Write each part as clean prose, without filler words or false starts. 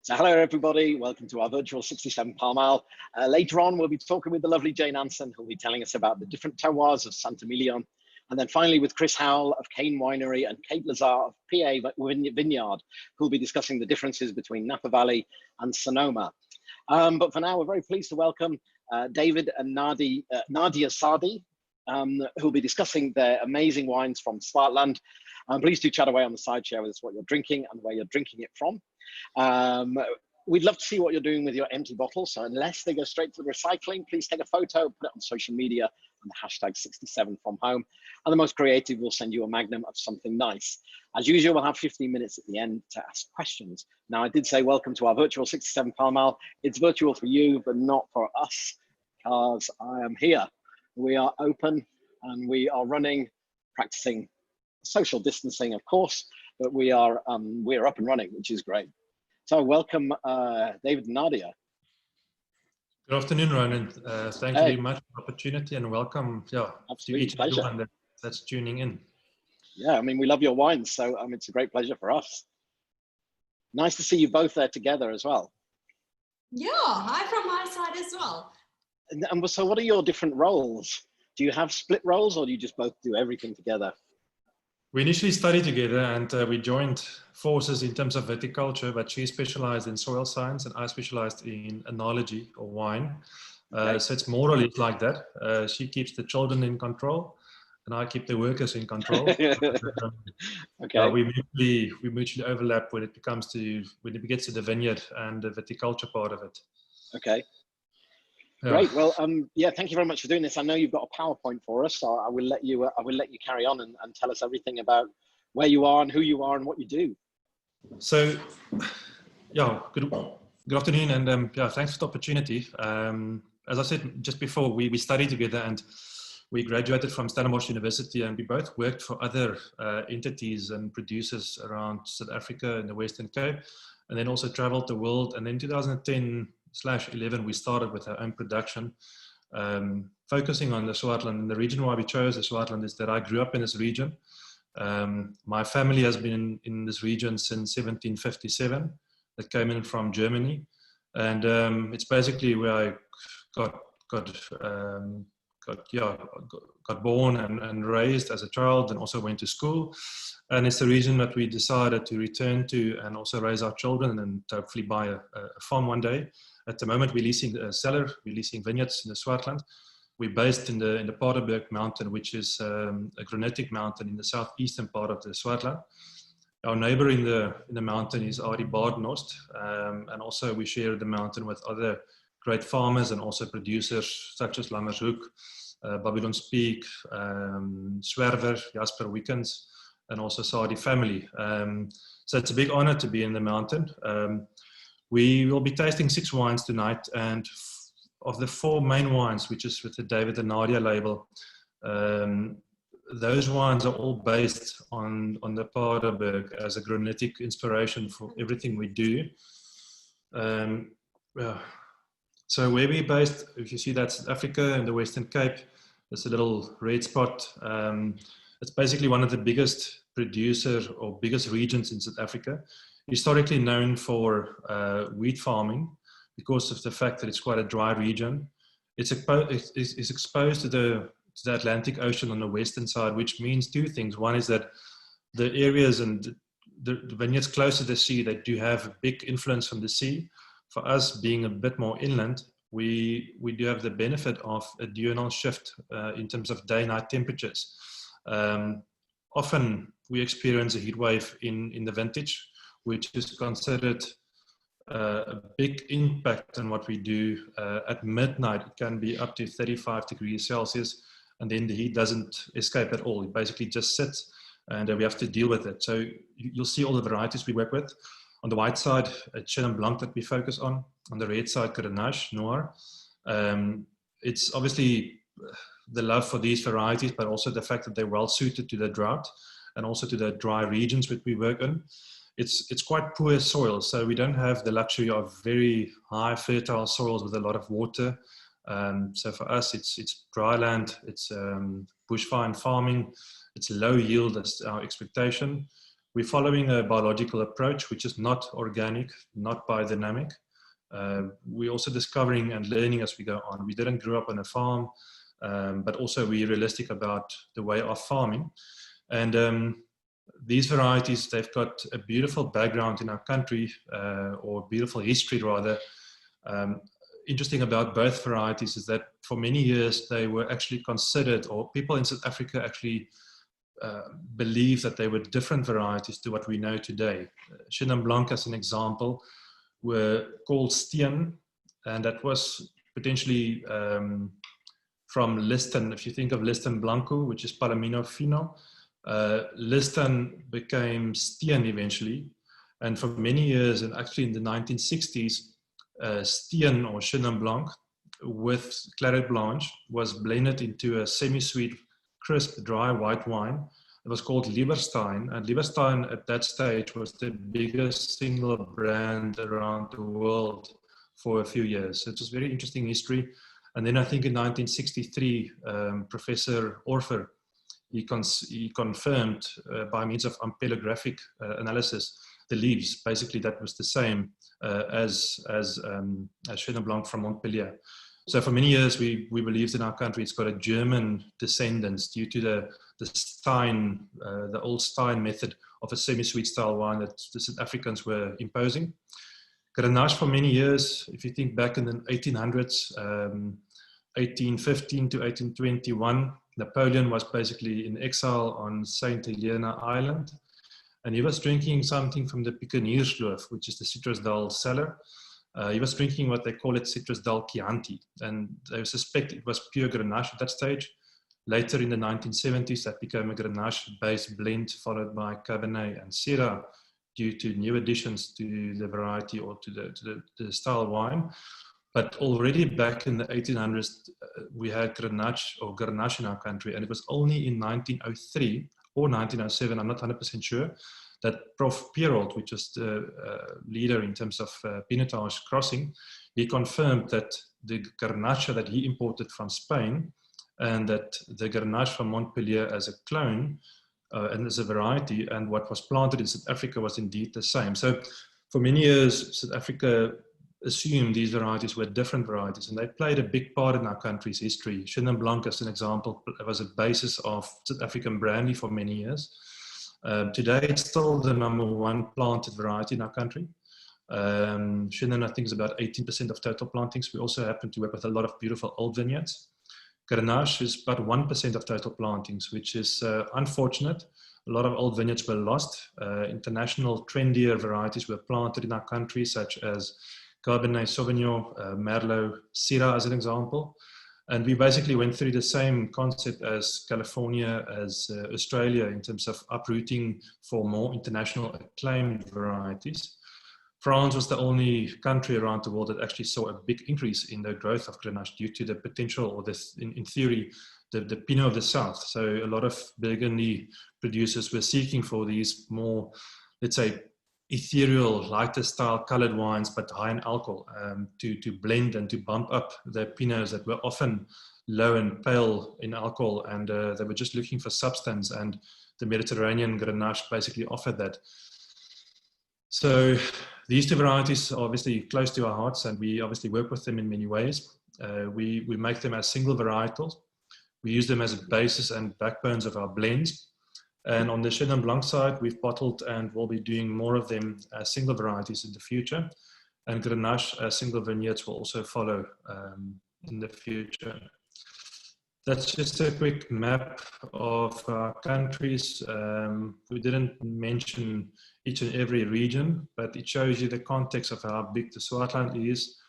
So hello everybody, welcome to our virtual 67 Pall Mall. Later on we'll be talking with the lovely Jane Anson, who'll be telling us about the different terroirs of Saint-Emilion. And then finally with Chris Howell of Cane Winery and Kate Lazar of PA Vineyard, who'll be discussing the differences between Napa Valley and Sonoma. But for now, we're very pleased to welcome David and Nadia Sadi, who'll be discussing their amazing wines from Swartland. Please do chat away on the side, share with us what you're drinking and where you're drinking it from. We'd love to see what you're doing with your empty bottles. So unless they go straight to the recycling, please take a photo, put it on social media and the hashtag 67FromHome. And the most creative will send you a magnum of something nice. As usual, we'll have 15 minutes at the end to ask questions. Now, I did say welcome to our virtual 67 Pall Mall. It's virtual for you, but not for us, because I am here. We are open and we are running, practicing social distancing, of course, but we are up and running, which is great. So welcome, David and Nadia. Good afternoon, Ronan. Thank you very much for the opportunity and welcome to each and everyone that's tuning in. Yeah, I mean, we love your wines, so it's a great pleasure for us. Nice to see you both there together as well. Yeah, hi from my side as well. And so what are your different roles? Do you have split roles or do you just both do everything together? We initially studied together and we joined forces in terms of viticulture, but she specialized in soil science and I specialized in enology or wine. Okay. So it's more or less like that. She keeps the children in control and I keep the workers in control. Okay. We mutually overlap when it gets to the vineyard and the viticulture part of it. Okay. Yeah. Great. Well, yeah, thank you very much for doing this. I know you've got a PowerPoint for us, so I will let you carry on and tell us everything about where you are and who you are and what you do. So, yeah, good afternoon, and yeah, thanks for the opportunity. As I said just before, we studied together and we graduated from Stellenbosch University, and we both worked for other entities and producers around South Africa and the Western Cape, and then also traveled the world. And in 2010/11, we started with our own production, focusing on the Swartland. And the reason why we chose the Swartland is that I grew up in this region. My family has been in this region since 1757. That came in from Germany, and it's basically where I got born and raised as a child, and also went to school. And it's the reason that we decided to return to and also raise our children and hopefully buy a farm one day. At the moment, we're leasing a cellar, we're leasing vineyards in the Swartland. We're based in the Paardeberg mountain, which is a granitic mountain in the southeastern part of the Swartland. Our neighbor in the mountain is Arie Badenhorst, and also we share the mountain with other great farmers and also producers such as Langershoek, Babylon's Peak, Swerver, Jasper Wickens, and also Sadi family. So it's a big honor to be in the mountain. We will be tasting 6 wines tonight, and of the 4 main wines, which is with the David Nadia label, those wines are all based on the Paardeberg as a granitic inspiration for everything we do. So where we're based, if you see that's Africa and the Western Cape, there's a little red spot. It's basically one of the biggest producer or biggest regions in South Africa. Historically known for wheat farming because of the fact that it's quite a dry region. It's exposed to the Atlantic Ocean on the western side, which means 2 things. One is that the areas and the vineyards close to the sea, they do have a big influence from the sea. For us being a bit more inland, we do have the benefit of a diurnal shift in terms of day-night temperatures. Often we experience a heat wave in the vintage, which is considered a big impact on what we do. At midnight, it can be up to 35 degrees Celsius, and then the heat doesn't escape at all. It basically just sits, and we have to deal with it. So you'll see all the varieties we work with. On the white side, it's Chenin Blanc that we focus on. On the red side, Grenache Noir. It's obviously the love for these varieties, but also the fact that they're well suited to the drought and also to the dry regions that we work in. It's quite poor soil, so we don't have the luxury of very high fertile soils with a lot of water. So for us, it's dry land, it's bushfire farming, it's low yield, that's our expectation. we're following a biological approach, which is not organic, not biodynamic. We're also discovering and learning as we go on. We didn't grow up on a farm, but also we're realistic about the way of farming. And these varieties, they've got a beautiful background in our country, or beautiful history rather. Interesting about both varieties is that for many years they were actually considered, or people in South Africa actually believe that they were different varieties to what we know today. Chenin Blanc, as an example, were called Steen, and that was potentially from Liston. If you think of Liston Blanco, which is Palomino Fino, Liston became Steen eventually, and for many years, and actually in the 1960s, Steen or Chenin Blanc with Claret Blanche was blended into a semi-sweet, crisp, dry white wine. It was called Lieberstein, and Lieberstein at that stage was the biggest single brand around the world for a few years. So it was very interesting history. And then I think in 1963, Professor Orfer, he confirmed by means of ampelographic analysis the leaves. Basically, that was the same as Chenin Blanc from Montpellier. So for many years, we believed in our country it's got a German descendants due to the Stein, the old Stein method of a semi-sweet style wine that the South Africans were imposing. Grenache for many years, if you think back in the 1800s, 1815 to 1821, Napoleon was basically in exile on Saint Helena Island, and he was drinking something from the Picanierskloof, which is the Citrusdal cellar. He was drinking what they call it Citrusdal Chianti, and they suspect it was pure Grenache at that stage. Later in the 1970s, that became a Grenache-based blend, followed by Cabernet and Syrah, due to new additions to the variety or to the style wine. But already back in the 1800s, we had Grenache in our country, and it was only in 1903 or 1907, I'm not 100% sure, that Prof. Pierrot, which was the leader in terms of pinotage crossing, he confirmed that the Grenache that he imported from Spain and that the Grenache from Montpellier as a clone and as a variety and what was planted in South Africa was indeed the same. So for many years, South Africa assumed these varieties were different varieties, and they played a big part in our country's history. Chenin Blanc, as an example, was a basis of South African brandy for many years. Today, it's still the #1 planted variety in our country. Chenin, I think, is about 18% of total plantings. We also happen to work with a lot of beautiful old vineyards. Grenache is about 1% of total plantings, which is unfortunate. A lot of old vineyards were lost. International trendier varieties were planted in our country, such as Cabernet Sauvignon, Merlot, Syrah, as an example. And we basically went through the same concept as California, as Australia, in terms of uprooting for more international acclaimed varieties. France was the only country around the world that actually saw a big increase in the growth of Grenache due to the potential, or this, in theory, the Pinot of the South. So a lot of Burgundy producers were seeking for these more, let's say, ethereal, lighter style colored wines, but high in alcohol, to blend and to bump up the Pinots that were often low and pale in alcohol, and they were just looking for substance, and the Mediterranean Grenache basically offered that. So these two varieties are obviously close to our hearts, and we obviously work with them in many ways. We make them as single varietals. We use them as a basis and backbones of our blends. And on the Chenin Blanc side, we've bottled and will be doing more of them as single varieties in the future. And Grenache as single vineyards will also follow in the future. That's just a quick map of our countries. We didn't mention each and every region, but it shows you the context of how big the Swartland is.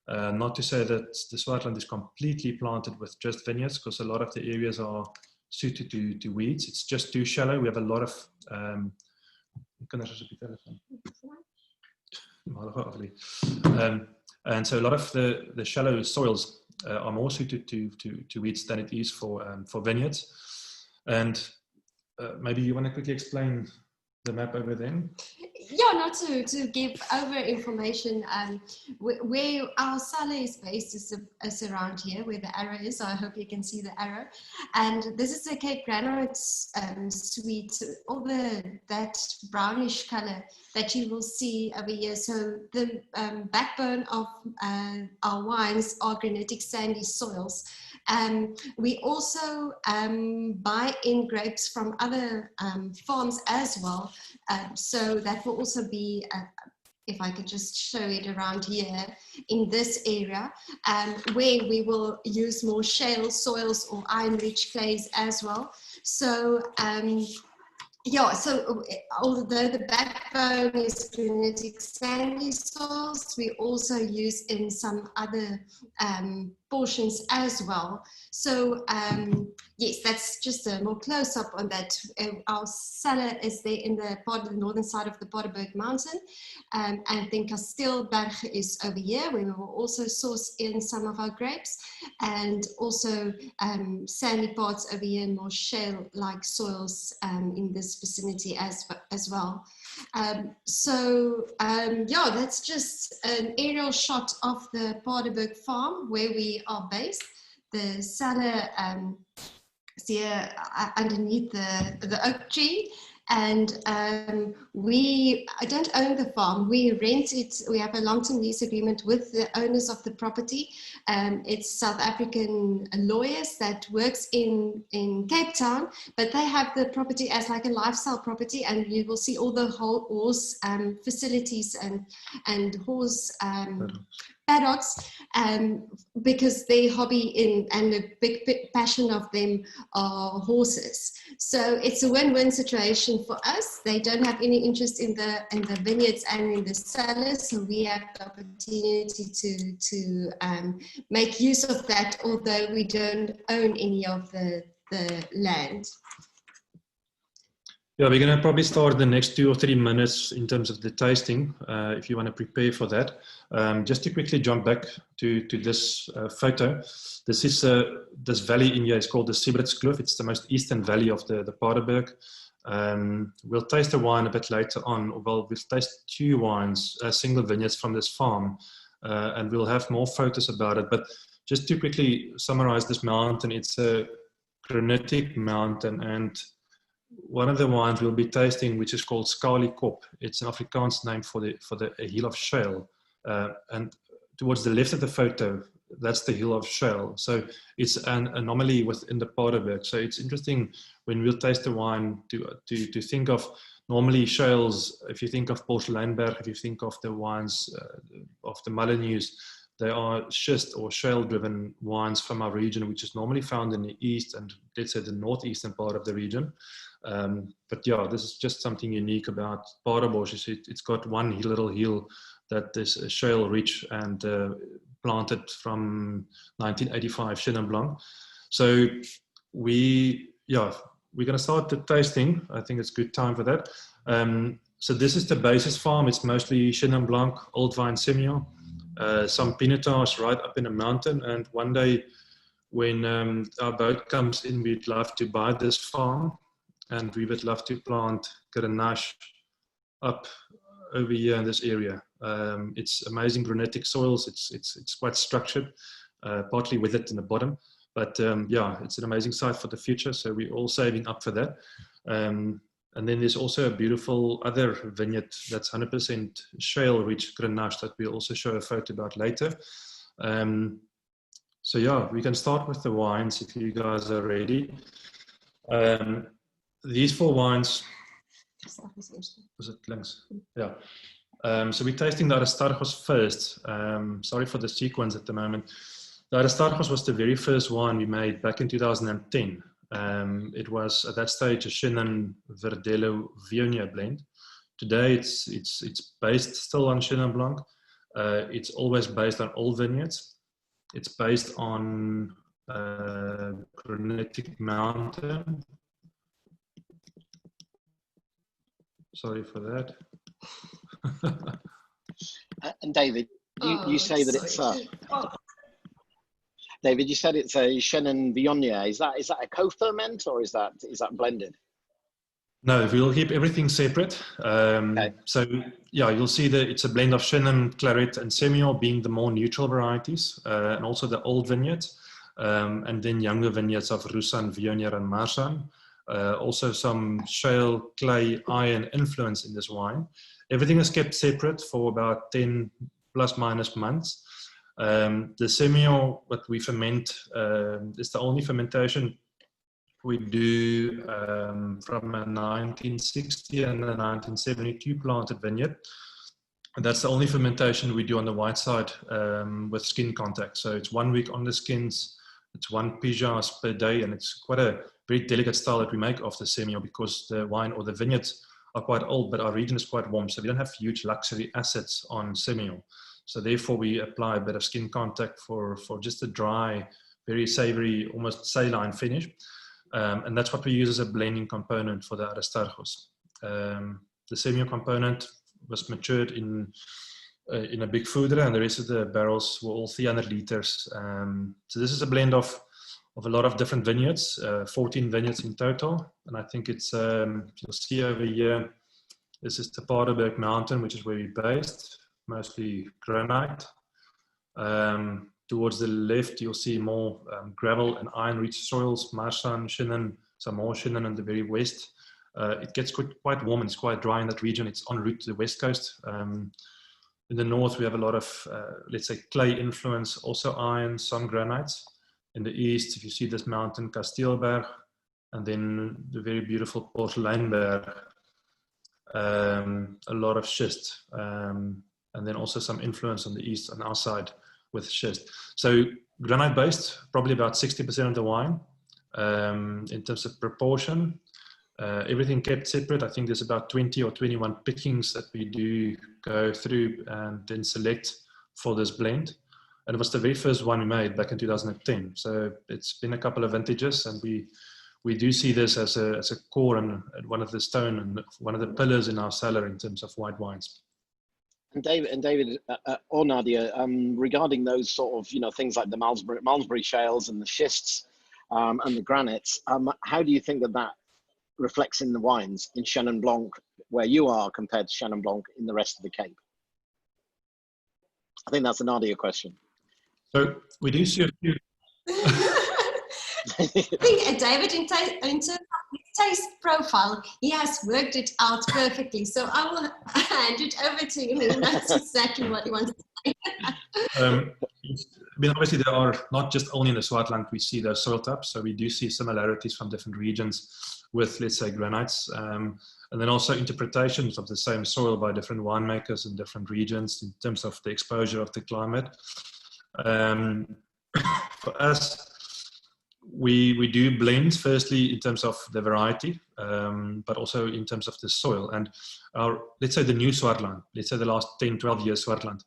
Not to say that the Swartland is completely planted with just vineyards, because a lot of the areas are suited to weeds. It's just too shallow. We have a lot of and so a lot of the shallow soils are more suited to weeds than it is for vineyards. And maybe you want to quickly explain the map over there? yeah, not to give over information, where our cellar is based is around here, where the arrow is. So I hope you can see the arrow. And this is the Cape Granite suite, all that brownish color that you will see over here. So the backbone of our wines are granitic sandy soils. We also buy in grapes from other farms as well. So that will also be, if I could just show it around here in this area, where we will use more shale soils or iron-rich clays as well. So yeah, so although the backbone is granitic sandy soils, we also use in some other portions as well. So yes, that's just a more close-up on that. Our cellar is there in the northern side of the Paardeberg Mountain, and then Kasteelberg is over here, where we will also source in some of our grapes, and also sandy parts over here, more shale-like soils in this vicinity as well. Yeah, that's just an aerial shot of the Paardeberg farm where we are based. The cellar is here underneath the oak tree, and I don't own the farm. We rent it. We have a long-term lease agreement with the owners of the property. It's South African lawyers that works in Cape Town, but they have the property as like a lifestyle property, and you will see all the horse facilities and horse paddocks, because their hobby and a big passion of them are horses. So it's a win-win situation for us. They don't have any interest in the vineyards and in the cellars, so we have the opportunity to make use of that, although we don't own any of the land. Yeah, we're going to probably start the next 2 or 3 minutes in terms of the tasting, if you want to prepare for that. Just to quickly jump back to this photo. This is this valley in here is called the Siebertskloof. It's the most eastern valley of the Paardeberg. We'll taste the wine a bit later on. Well, we'll taste 2 wines, single vineyards from this farm, and we'll have more photos about it. But just to quickly summarize this mountain, it's a granitic mountain, and one of the wines we'll be tasting, which is called Skaliekop. It's an Afrikaans name for the hill of shale. And towards the left of the photo, that's the hill of shale. So it's an anomaly within the Paardeberg. So it's interesting when we'll taste the wine to think of normally shales. If you think of Porseleinberg, if you think of the wines of the Molyneux, they are schist or shale-driven wines from our region, which is normally found in the east and, let's say, the northeastern part of the region. But yeah, this is just something unique about Paarderbos. It's got one little hill that is shale-rich and planted from 1985 Chenin Blanc. So we're going to start the tasting. I think it's a good time for that. So this is the basis farm. It's mostly Chenin Blanc, Old Vine Semillon. Some Pinotage right up in the mountain, and one day when our boat comes in, we'd love to buy this farm, and we would love to plant Grenache up over here in this area. It's amazing granitic soils. It's quite structured, partly with it in the bottom, but yeah, it's an amazing site for the future. So we're all saving up for that. And then there's also a beautiful other vineyard that's 100% shale-rich Grenache that we'll also show a photo about later. So yeah, we can start with the wines if you guys are ready. These 4 wines, was it links? Yeah. So we're tasting the Aristarchus first. Sorry for the sequence at the moment. The Aristarchus was the very first wine we made back in 2010. It was at that stage a Chenin Verdelho Viognier blend. Today it's based still on Chenin Blanc. It's always based on old vineyards. It's based on granitic mountain. Sorry for that. And David, you say that it's David, you said it's a Chenin Viognier. Is that a co-ferment or is that blended? No, we'll keep everything separate. Okay. So yeah, you'll see that it's a blend of Chenin, Claret, and Semillon being the more neutral varieties, and also the old vineyards, and then younger vineyards of Roussan, Viognier, and Marsanne. Also some shale, clay, iron influence in this wine. Everything is kept separate for about 10 plus minus months. The Semillon, what we ferment, is the only fermentation we do from a 1960 and a 1972 planted vineyard. And that's the only fermentation we do on the white side with skin contact. So it's 1 week on the skins, it's 1 pigeons per day, and it's quite a very delicate style that we make of the Semillon because the wine or the vineyards are quite old, but our region is quite warm, so we don't have huge luxury assets on Semillon. So therefore we apply a bit of skin contact for just a dry, very savory, almost saline finish. And that's what we use as a blending component for the Aristarchus. The Semillon component was matured in a big foeder, and the rest of the barrels were all 300 liters. So this is a blend of a lot of different vineyards, 14 vineyards in total. And I think it's, you'll see over here, this is the Paardenberg Mountain, which is where we're based, mostly granite. Towards the left, you'll see more gravel and iron-rich soils, Marsanne, Chenin, some more Chenin in the very west. It gets quite warm and it's quite dry in that region. It's en route to the west coast. In the north, we have a lot of, let's say, clay influence, also iron, some granites. In the east, if you see this mountain, Kasteelberg, and then the very beautiful Porseleinberg, a lot of schist, and then also some influence on the east on our side with schist. So granite based, probably about 60% of the wine. In terms of proportion, everything kept separate. I think there's about 20 or 21 pickings that we do go through and then select for this blend. And it was the very first one we made back in 2010. So it's been a couple of vintages, and we do see this as a core and one of the stone and one of the pillars in our cellar in terms of white wines. And David or Nadia, regarding those sort of things like the Malmesbury shales and the schists and the granites, how do you think that reflects in the wines in Chenin Blanc where you are compared to Chenin Blanc in the rest of the Cape? I think that's a Nadia question. So we do see a few. I think David, in terms of his taste profile, he has worked it out perfectly. So I will hand it over to him. He knows exactly what he wants to say. I mean, obviously, there are not just only in the Swartland we see those soil types. So we do see similarities from different regions with, let's say, granites. And then also interpretations of the same soil by different winemakers in different regions in terms of the exposure of the climate. For us, we do blends, firstly in terms of the variety, but also in terms of the soil. And let's say the new Swartland, let's say the last 10, 12 years Swartland,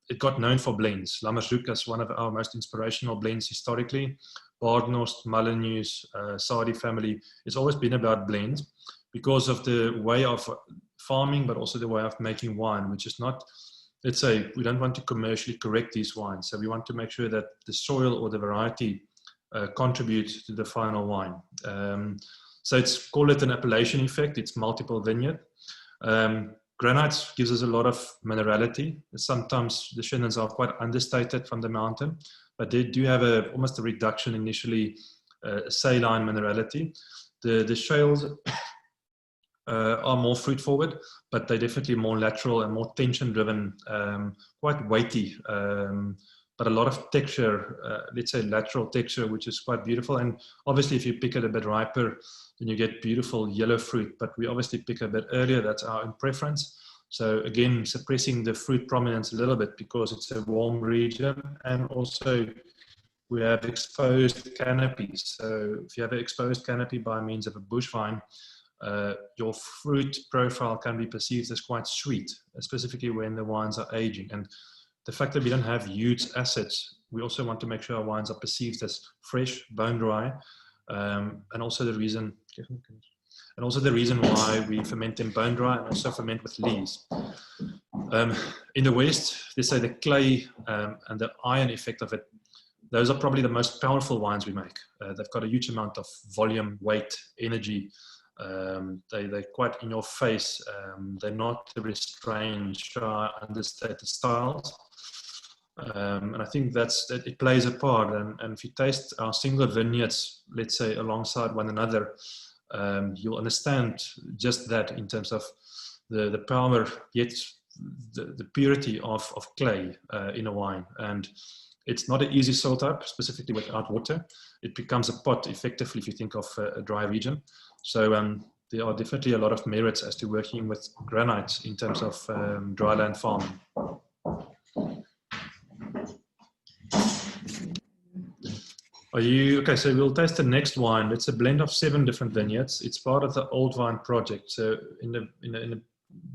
it got known for blends. Lammerzoek is one of our most inspirational blends historically. Baardnost, Mullineux, Sadi family, it's always been about blends because of the way of farming, but also the way of making wine, which is not, let's say, we don't want to commercially correct these wines. So we want to make sure that the soil or the variety contribute to the final wine. So call it an appellation effect. It's multiple vineyard. Granites gives us a lot of minerality. Sometimes the Chenins are quite understated from the mountain, but they do have almost a reduction initially, saline minerality. The shales are more fruit forward, but they're definitely more lateral and more tension driven, quite weighty, but a lot of texture, let's say lateral texture, which is quite beautiful. And obviously if you pick it a bit riper, then you get beautiful yellow fruit, but we obviously pick a bit earlier. That's our preference. So again, suppressing the fruit prominence a little bit because it's a warm region, and also we have exposed canopies. So if you have an exposed canopy by means of a bush vine, your fruit profile can be perceived as quite sweet, specifically when the wines are aging. And the fact that we don't have huge assets, we also want to make sure our wines are perceived as fresh, bone dry, and also the reason why we ferment them bone dry and also ferment with lees. In the West, they say the clay and the iron effect of it, those are probably the most powerful wines we make. They've got a huge amount of volume, weight, energy. They're quite in your face. They're not restrained, shy, understated styles. And I think that it plays a part. And if you taste our single vineyards, let's say alongside one another, you'll understand just that in terms of the power, yet the purity of clay in a wine. And it's not an easy soil type, specifically without water. It becomes a pot effectively if you think of a dry region. So there are definitely a lot of merits as to working with granite in terms of dryland farming. Are you okay? So we'll taste the next wine. It's a blend of 7 different vineyards. It's part of the Old Vine project. So in the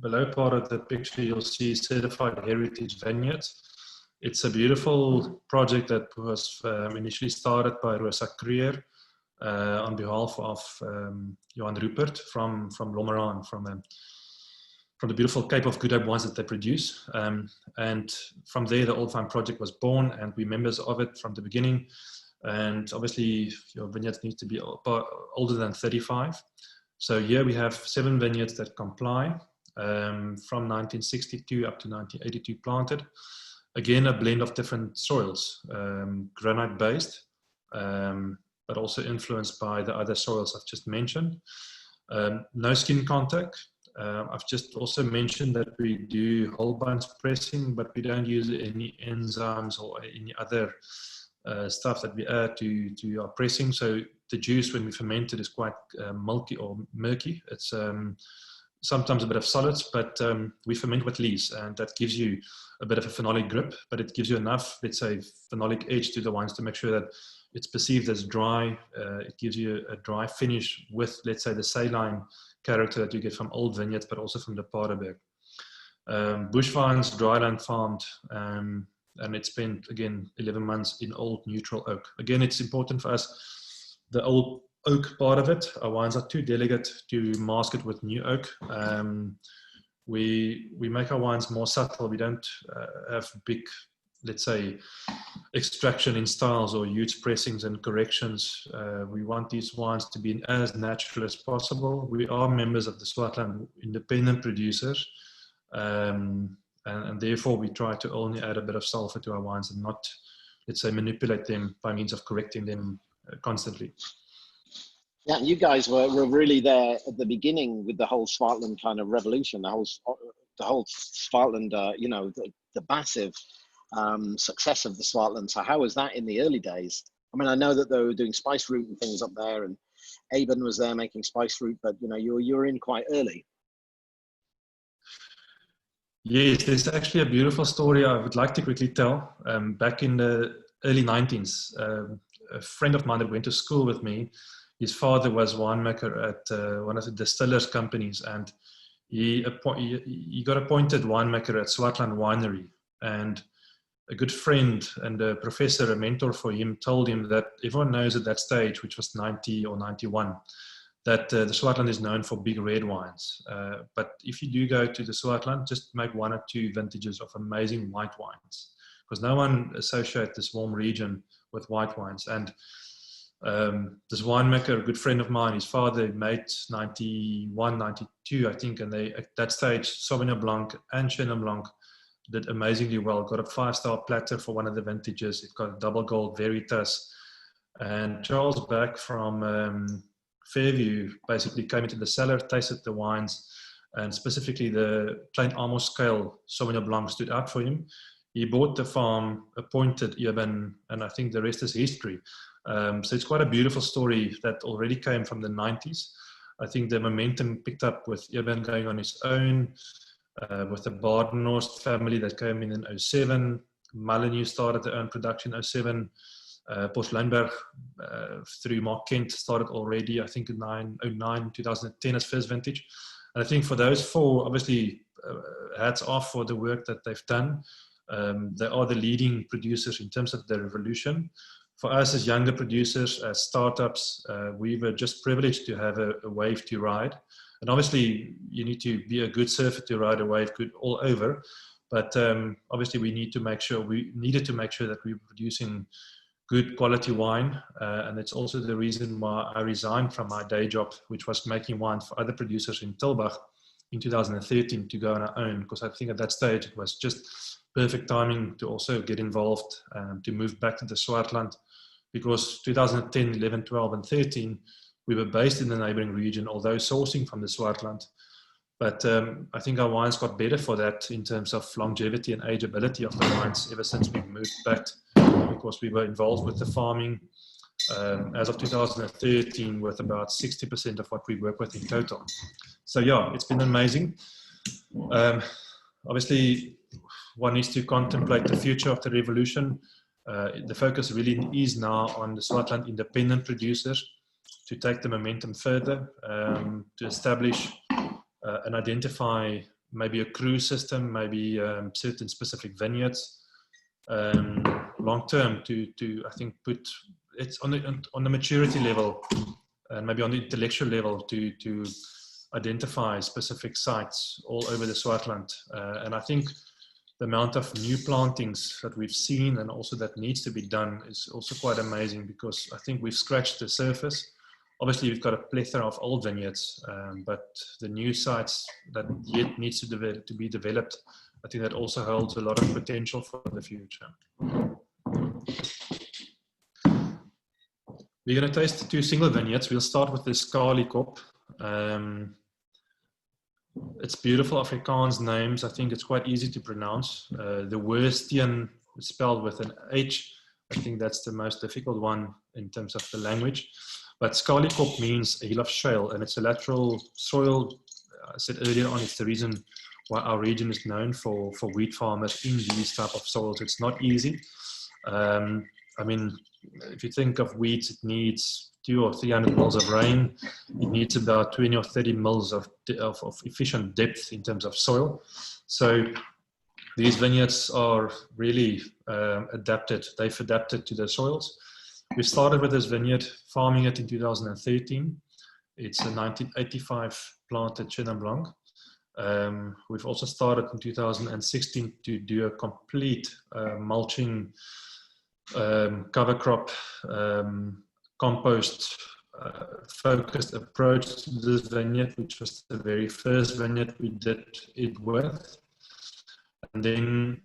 below part of the picture, you'll see certified heritage vineyards. It's a beautiful project that was initially started by Rosa Creer on behalf of Johan Rupert from Lomeran, from the beautiful Cape of Good Hope wines that they produce. And from there, the Old Vine project was born, and we're members of it from the beginning. And obviously, your vineyards need to be older than 35. So here we have 7 vineyards that comply from 1962 up to 1982 planted. Again, a blend of different soils, granite-based, but also influenced by the other soils I've just mentioned. No skin contact. I've just also mentioned that we do whole bunch pressing, but we don't use any enzymes or any other stuff that we add to our pressing. So the juice, when we ferment it, is quite milky or murky. It's sometimes a bit of solids, but we ferment with lees, and that gives you a bit of a phenolic grip, but it gives you enough, let's say, phenolic edge to the wines to make sure that it's perceived as dry. It gives you a dry finish with, let's say, the saline character that you get from old vineyards, but also from the Paardeberg. Bush vines, dryland farmed, and it's spent, again, 11 months in old neutral oak. Again, it's important for us, the old oak part of it. Our wines are too delicate to mask it with new oak. We make our wines more subtle. We don't have big, let's say, extraction in styles or huge pressings and corrections. We want these wines to be as natural as possible. We are members of the Swartland independent producers. And therefore we try to only add a bit of sulfur to our wines and not, let's say, manipulate them by means of correcting them constantly. Yeah, you guys were really there at the beginning with the whole Swartland kind of revolution, the whole Swartland, the massive success of the Swartland. So how was that in the early days? I mean, I know that they were doing spice route and things up there, and Aben was there making spice route, but you were in quite early. Yes, there's actually a beautiful story I would like to quickly tell. Back in the early 90s, a friend of mine that went to school with me, his father was winemaker at one of the distillers companies, and he got appointed winemaker at Swartland Winery. And a good friend and a professor, a mentor for him, told him that everyone knows at that stage, which was 90 or 91, that the Swartland is known for big red wines. But if you do go to the Swartland, just make 1 or 2 vintages of amazing white wines, because no one associates this warm region with white wines. And this winemaker, a good friend of mine, his father made 91, 92, I think, and they, at that stage, Sauvignon Blanc and Chenin Blanc did amazingly well. Got a 5-star platter for one of the vintages. It got a double gold Veritas. And Charles Back from Fairview basically came into the cellar, tasted the wines, and specifically the Klein Amos scale Sauvignon Blanc stood out for him. He bought the farm, appointed Eben, and I think the rest is history. So it's quite a beautiful story that already came from the 90s. I think the momentum picked up with Eben going on his own, with the Badenhorst family that came in 07. Molyneux started their own production in 07. Porceleinberg through Mark Kent started already, I think, in 2010 as first vintage. And I think for those 4, obviously, hats off for the work that they've done. They are the leading producers in terms of the revolution. For us as younger producers, as startups, we were just privileged to have a wave to ride. And obviously, you need to be a good surfer to ride a wave good all over. But obviously, we needed to make sure that we were producing good quality wine. And it's also the reason why I resigned from my day job, which was making wine for other producers in Tilburg in 2013 to go on our own, because I think at that stage it was just perfect timing to also get involved, to move back to the Swartland, because 2010, 11, 12 and 13, we were based in the neighboring region, although sourcing from the Swartland. But I think our wines got better for that in terms of longevity and ageability of the wines ever since we moved back, because we were involved with the farming as of 2013 with about 60% of what we work with in total. So yeah, it's been amazing. Obviously, one needs to contemplate the future of the revolution. The focus really is now on the Swartland independent producers to take the momentum further, to establish and identify maybe a cruise system, maybe certain specific vineyards, long term to I think put it's on the maturity level and maybe on the intellectual level to identify specific sites all over the Swartland. And I think the amount of new plantings that we've seen and also that needs to be done is also quite amazing, because I think we've scratched the surface. Obviously, we've got a plethora of old vineyards, but the new sites that yet needs to be developed, I think that also holds a lot of potential for the future. We're going to taste the two single vineyards. We'll start with the Skalikop. It's beautiful Afrikaans names. I think it's quite easy to pronounce. The Woestien is spelled with an H. I think that's the most difficult one in terms of the language. But Skalikop means a hill of shale, and it's a lateral soil. I said earlier on, it's the reason why our region is known for wheat farmers in these type of soils. It's not easy. I mean, if you think of wheat, it needs 200 or 300 mils of rain. It needs about 20 or 30 mils of efficient depth in terms of soil. So these vineyards are really adapted. They've adapted to the soils. We started with this vineyard, farming it in 2013. It's a 1985 planted Chenin Blanc. We've also started in 2016 to do a complete mulching, cover crop, compost focused approach to this vineyard, which was the very first vineyard we did it with. And then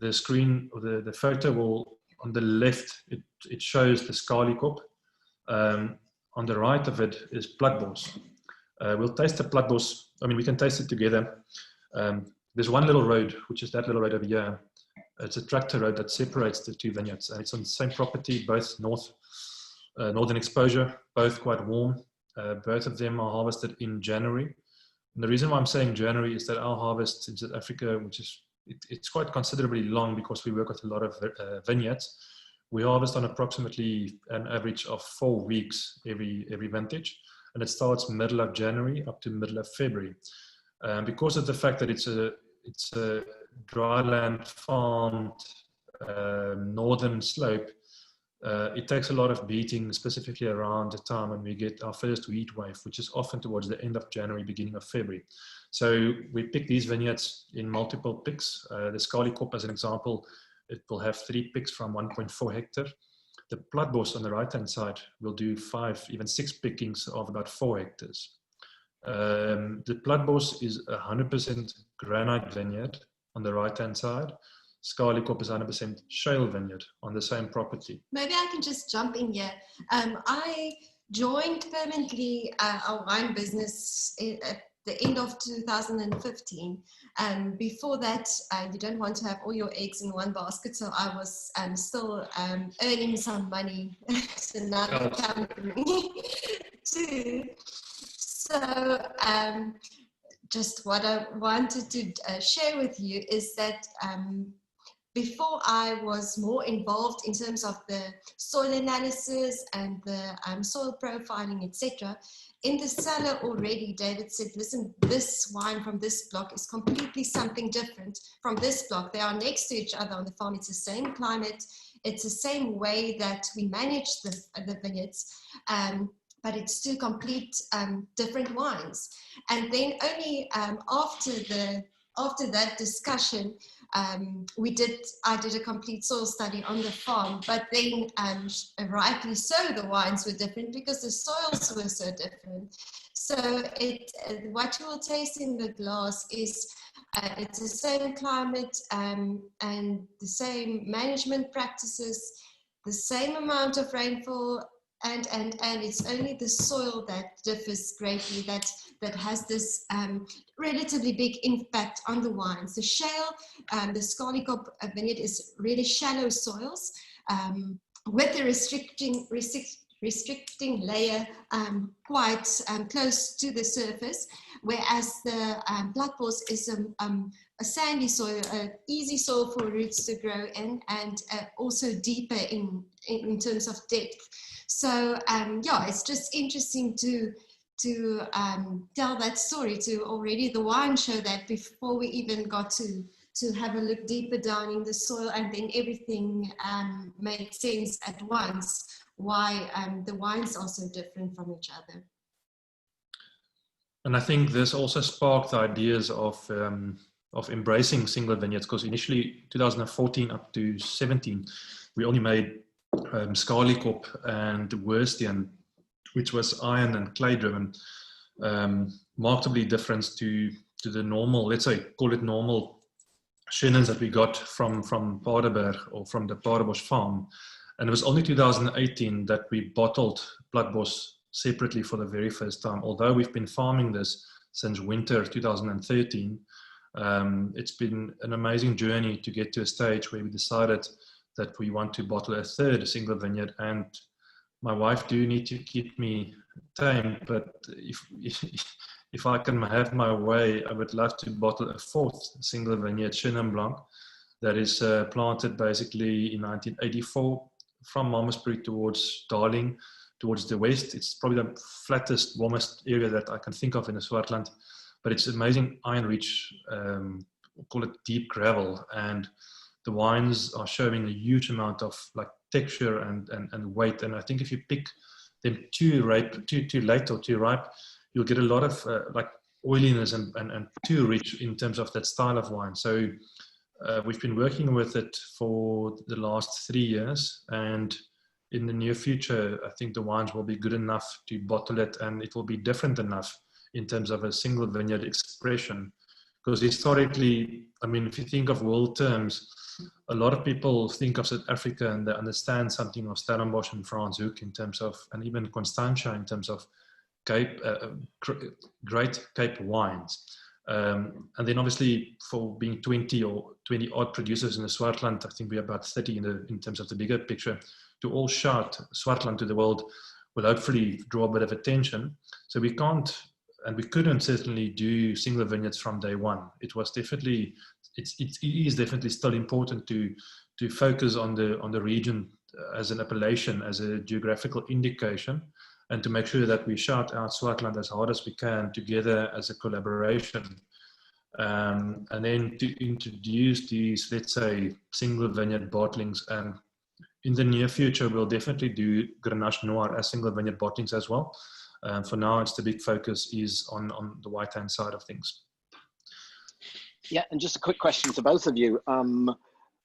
the screen, or the photo will, on the left, it shows the Skalikop. On the right of it is Platbos. We'll taste the Platbos. I mean, we can taste it together. There's one little road, which is that little road over here. It's a tractor road that separates the two vineyards, and it's on the same property, both northern exposure, both quite warm. Both of them are harvested in January. And the reason why I'm saying January is that our harvest in South Africa, which is it's quite considerably long because we work with a lot of vineyards. We harvest on approximately an average of 4 weeks every vintage, and it starts middle of January up to middle of February. Because of the fact that it's a dryland farmed northern slope, it takes a lot of beating, specifically around the time when we get our first heat wave, which is often towards the end of January, beginning of February. So we pick these vineyards in multiple picks. The Skalikop, as an example, it will have 3 picks from 1.4 hectare. The Platbos on the right-hand side will do 5, even 6 pickings of about 4 hectares. The Platbos is 100% granite vineyard on the right-hand side. Skalikop is 100% shale vineyard on the same property. Maybe I can just jump in here. I joined permanently our wine business at the end of 2015. Before that, you don't want to have all your eggs in one basket, so I was still earning some money at another company too. So just what I wanted to share with you is that before I was more involved in terms of the soil analysis and the soil profiling, etc. In the cellar already, David said, listen, this wine from this block is completely something different from this block. They are next to each other on the farm. It's the same climate. It's the same way that we manage the vineyards. But it's 2 complete different wines. And then only after after that discussion, I did a complete soil study on the farm, but then rightly so, the wines were different because the soils were so different. So what you will taste in the glass is it's the same climate and the same management practices, the same amount of rainfall, and it's only the soil that differs greatly, that has this relatively big impact on the wines. The shale, the Swartland vineyard is really shallow soils with a restricting layer quite close to the surface, whereas the Blackboss is a sandy soil, easy soil for roots to grow in, and also deeper in terms of depth. So yeah, it's just interesting to tell that story, to already the wine show that before we even got to have a look deeper down in the soil, and then everything made sense at once, why the wines are so different from each other. And I think this also sparked the ideas of embracing single vineyards, because initially 2014 up to 17, we only made Swartland and Woestyn, which was iron and clay driven, markedly different to the normal, let's say, call it normal Chenin that we got from Paardeberg or from the Paarderbos farm. And it was only 2018 that we bottled Blackboss separately for the very first time. Although we've been farming this since winter 2013, it's been an amazing journey to get to a stage where we decided that we want to bottle a third single vineyard. And my wife do need to keep me tame, but if I can have my way, I would love to bottle a fourth single vineyard, Chenin Blanc, that is planted basically in 1984 from Malmesbury towards Darling, towards the west. It's probably the flattest, warmest area that I can think of in the Swartland, but it's amazing iron-rich, call it deep gravel, and the wines are showing a huge amount of like texture and weight. And I think if you pick them too late or too ripe, you'll get a lot of like oiliness and too rich in terms of that style of wine. So we've been working with it for the last 3 years, and in the near future, I think the wines will be good enough to bottle it, and it will be different enough in terms of a single vineyard expression. Because historically, I mean, if you think of world terms, a lot of people think of South Africa and they understand something of Stellenbosch and Franschhoek in terms of, and even Constantia in terms of Cape, great Cape wines. And then obviously for being 20 or 20 odd producers in the Swartland, I think we're about 30 in terms of the bigger picture, to all shout Swartland to the world will hopefully draw a bit of attention. So we can't, and we couldn't certainly do single vineyards from day one. It was definitely, it is definitely still important to focus on the region as an appellation, as a geographical indication, and to make sure that we shout out Swartland as hard as we can together as a collaboration. And then to introduce these, let's say, single vineyard bottlings. And in the near future, we'll definitely do Grenache Noir as single vineyard bottlings as well. For now, it's the big focus is on the white-hand side of things. Yeah, and just a quick question to both of you.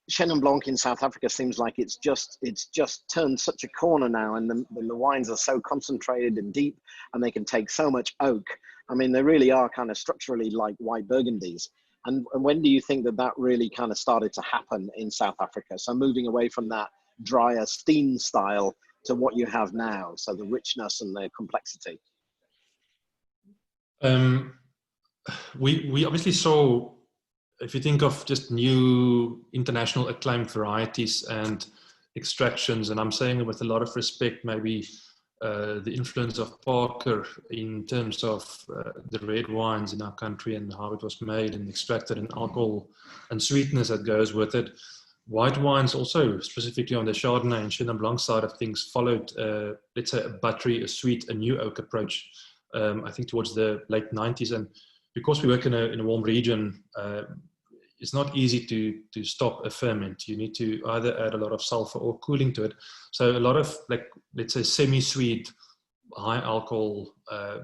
Chenin Blanc in South Africa seems like it's just turned such a corner now, and the wines are so concentrated and deep, and they can take so much oak. I mean, they really are kind of structurally like white Burgundies. And when do you think that really kind of started to happen in South Africa? So moving away from that drier Steen style to what you have now, so the richness and the complexity. We obviously saw, if you think of just new international acclaimed varieties and extractions, and I'm saying it with a lot of respect, maybe the influence of Parker in terms of the red wines in our country and how it was made and extracted, and alcohol and sweetness that goes with it. White wines also, specifically on the Chardonnay and Chenin Blanc side of things, followed, let's say, a buttery, a sweet, a new oak approach, I think towards the late 90s. And because we work in a warm region, it's not easy to stop a ferment. You need to either add a lot of sulfur or cooling to it. So a lot of, like, let's say, semi-sweet, high alcohol,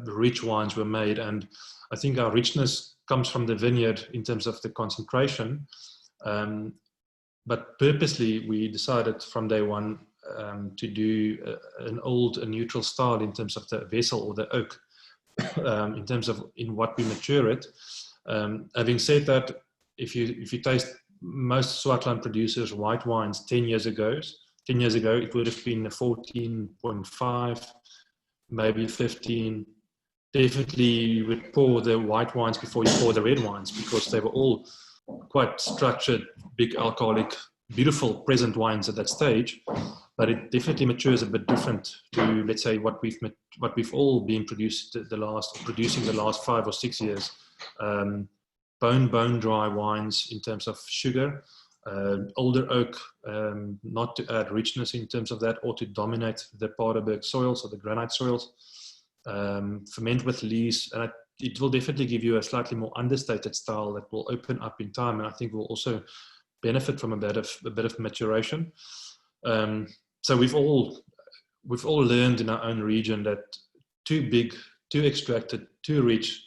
rich wines were made. And I think our richness comes from the vineyard in terms of the concentration. But purposely, we decided from day one to do a neutral style in terms of the vessel or the oak, in terms of in what we mature it. Having said that, if you taste most Swartland producers' white wines 10 years ago, it would have been a 14.5, maybe 15. Definitely you would pour the white wines before you pour the red wines, because they were all quite structured, big alcoholic, beautiful present wines at that stage. But it definitely matures a bit different to, let's say, what we've all been producing the last 5 or 6 years. Bone dry wines in terms of sugar, older oak, not to add richness in terms of that or to dominate the Paardeberg soils or the granite soils. Ferment with lees, and it will definitely give you a slightly more understated style that will open up in time, and I think will also benefit from a bit of maturation. So we've all learned in our own region that too big, too extracted, too rich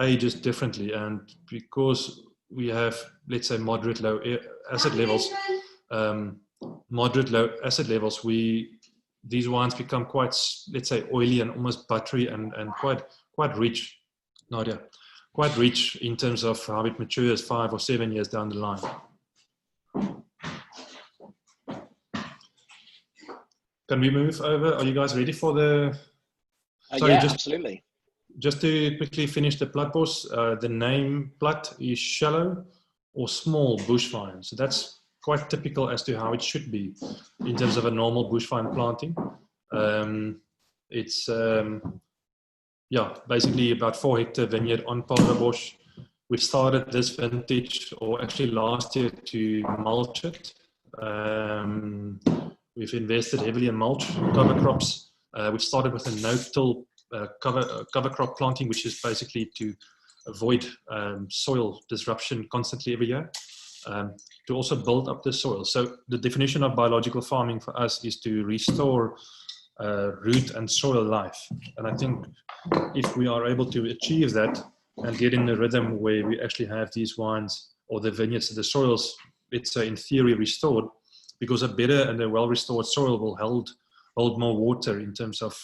ages differently, and because we have, let's say, moderate low acid levels, these wines become quite, let's say, oily and almost buttery and quite rich, Nadia, quite rich in terms of how it matures 5 or 7 years down the line. Can we move over? Are you guys ready for the? Yeah, absolutely. Just to quickly finish the Platbos, the name Plat is shallow or small bush vine. So that's quite typical as to how it should be in terms of a normal bush vine planting. It's basically about 4 hectare vineyard on Paardeberg. We started this vintage, or actually last year, to mulch it. We've invested heavily in mulch, cover crops. We've started with a no-till cover crop planting, which is basically to avoid soil disruption constantly every year, to also build up the soil. So the definition of biological farming for us is to restore root and soil life. And I think if we are able to achieve that and get in the rhythm where we actually have these wines or the vineyards, the soils, it's in theory restored, because a better and a well-restored soil will hold more water in terms of,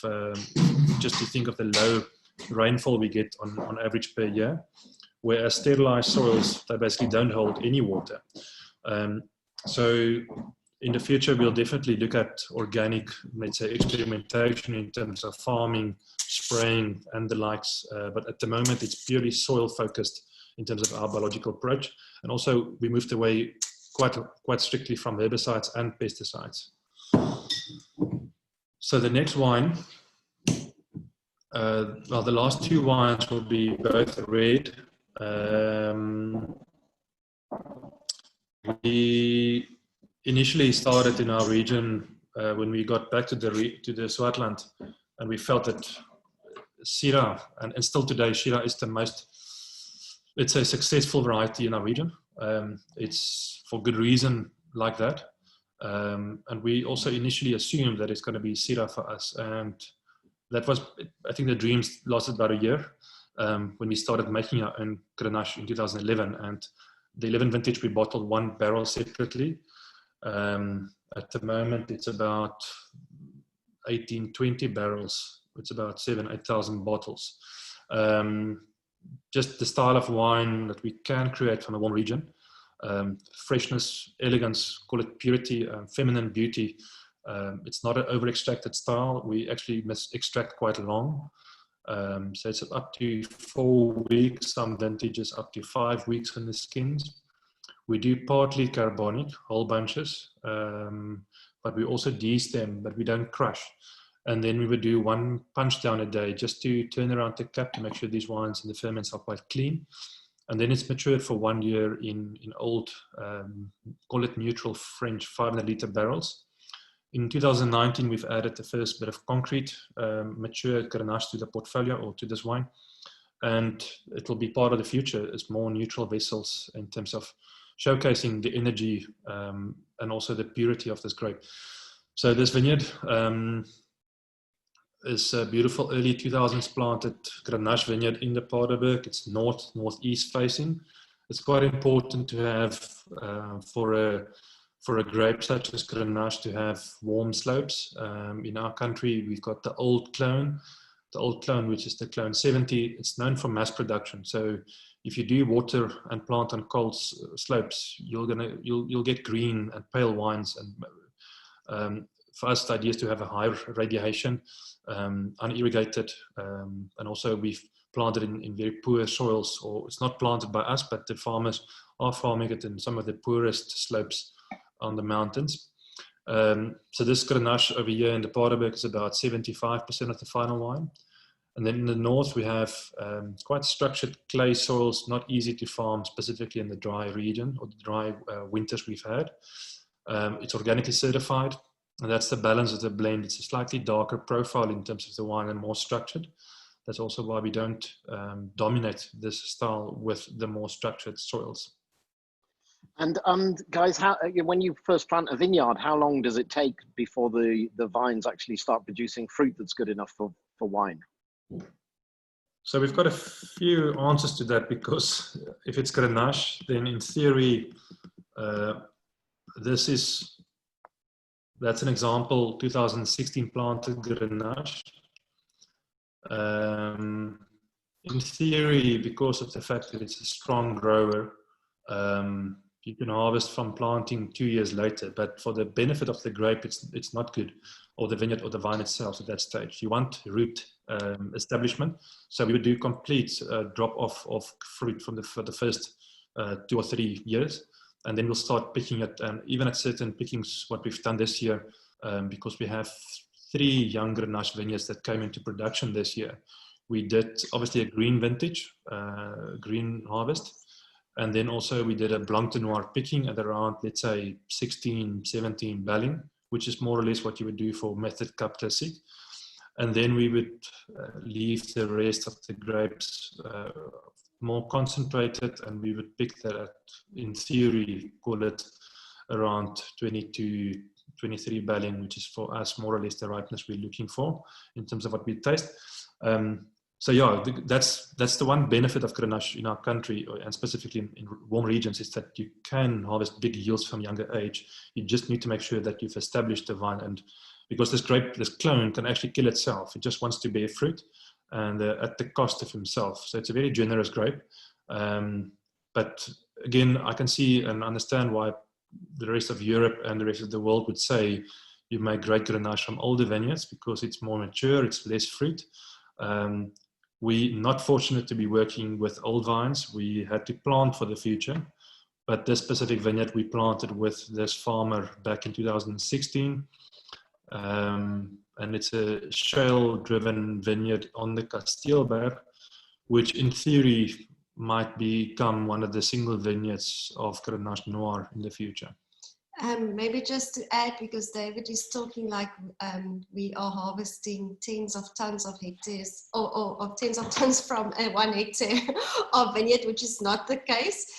just to think of the low rainfall we get on average per year, whereas sterilized soils, they basically don't hold any water. So in the future, we'll definitely look at organic, let's say, experimentation in terms of farming, spraying, and the likes. But at the moment, it's purely soil focused in terms of our biological approach. And also, we moved away quite strictly from herbicides and pesticides. So the next wine, well, the last 2 wines will be both red. We initially started in our region when we got back to the Swartland, and we felt that Syrah, and still today, Syrah is the most, let's say, successful variety in our region. It's for good reason like that. And we also initially assumed that it's going to be Syrah for us. And that was, I think the dreams lasted about a year when we started making our own Grenache in 2011. And the 11 vintage, we bottled 1 barrel separately. At the moment, it's about 18-20 barrels. It's about 7,000-8,000 bottles. Just the style of wine that we can create from a warm region. Freshness, elegance, call it purity, feminine beauty. It's not an over-extracted style. We actually must extract quite long. So it's up to 4 weeks, some vintages up to 5 weeks in the skins. We do partly carbonic, whole bunches, but we also de-stem, but we don't crush. And then we would do 1 punch down a day just to turn around the cap to make sure these wines and the ferments are quite clean. And then it's matured for 1 year in old, call it neutral French 500-liter barrels. In 2019, we've added the first bit of concrete, matured Grenache to the portfolio or to this wine. And it will be part of the future as more neutral vessels in terms of showcasing the energy and also the purity of this grape. So this vineyard, is a beautiful early 2000s planted Grenache vineyard in the Paardeberg. It's northeast facing. It's quite important to have for a grape such as Grenache to have warm slopes. In our country, we've got the old clone, which is the clone 70. It's known for mass production. So if you do water and plant on cold slopes, you'll get green and pale wines. And for us, the idea is to have a high radiation, unirrigated, and also we've planted in very poor soils, or it's not planted by us, but the farmers are farming it in some of the poorest slopes on the mountains. So this Grenache over here in the Paardeberg is about 75% of the final wine. And then in the north, we have quite structured clay soils, not easy to farm, specifically in the dry region or the dry winters we've had. It's organically certified, and that's the balance of the blend. It's a slightly darker profile in terms of the wine and more structured. That's also why we don't dominate this style with the more structured soils. And guys, when you first plant a vineyard, how long does it take before the vines actually start producing fruit that's good enough for wine? So we've got a few answers to that, because if it's Grenache, then in theory, that's an example, 2016 planted Grenache. In theory, because of the fact that it's a strong grower, you can harvest from planting 2 years later, but for the benefit of the grape, it's not good, or the vineyard or the vine itself at that stage. You want root establishment, so we would do complete drop off of fruit for the first 2 or 3 years, and then we'll start picking it. And even at certain pickings, what we've done this year, because we have 3 young Grenache vineyards that came into production this year, we did obviously a green vintage, green harvest. And then also we did a Blanc de Noir picking at around, let's say, 16, 17 balling, which is more or less what you would do for Method Cup Classique. And then we would leave the rest of the grapes more concentrated, and we would pick that at, in theory, call it around 22, 23 balling, which is for us more or less the ripeness we're looking for in terms of what we taste. So yeah, that's the one benefit of Grenache in our country, and specifically in warm regions, is that you can harvest big yields from younger age. You just need to make sure that you've established the vine, and because this clone can actually kill itself. It just wants to bear fruit, and at the cost of himself. So it's a very generous grape. But again, I can see and understand why the rest of Europe and the rest of the world would say you make great Grenache from older vineyards, because it's more mature, it's less fruit. We're not fortunate to be working with old vines. We had to plant for the future, but this specific vineyard we planted with this farmer back in 2016, and it's a shale-driven vineyard on the Kasteelberg, which in theory might become one of the single vineyards of Grenache Noir in the future. Maybe just to add, because David is talking like we are harvesting tens of tons of hectares, or tens of tons from 1 hectare of vineyard, which is not the case.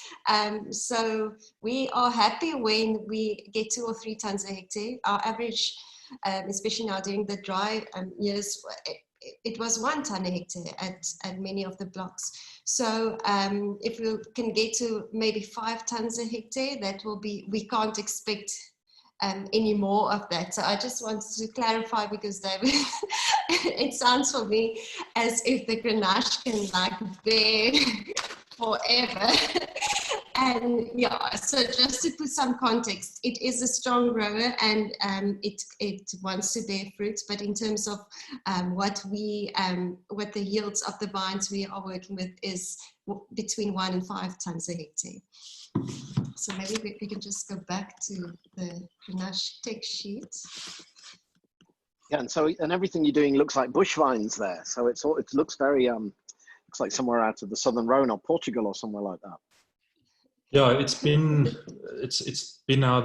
So we are happy when we get 2 or 3 tons a hectare. Our average, especially now during the dry years, it was 1 ton a hectare at many of the blocks. So if we can get to maybe 5 tons a hectare, that will be, we can't expect any more of that. So I just wanted to clarify, because David, it sounds for me as if the Grenache can like bear forever. And yeah, so just to put some context, it is a strong grower, and it wants to bear fruit. But in terms of what the yields of the vines we are working with is between 1 and 5 tons a hectare. So maybe we can just go back to the Grenache tech sheet. Yeah, and everything you're doing looks like bush vines there. So it looks very looks like somewhere out of the Southern Rhone or Portugal or somewhere like that. Yeah, it's been now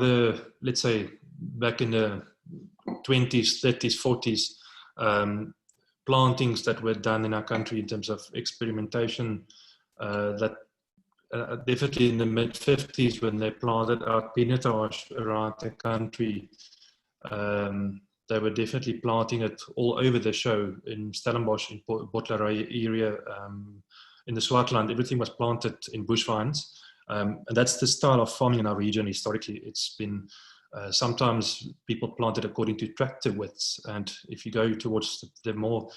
let's say back in the 20s, 30s, 40s, plantings that were done in our country in terms of experimentation, that definitely in the mid 50s when they planted out pinotage around the country, they were definitely planting it all over the show in Stellenbosch, in Botlaray area, in the Swartland. Everything was planted in bush vines. And that's the style of farming in our region historically. It's been sometimes people planted according to tractor widths. And if you go towards the more,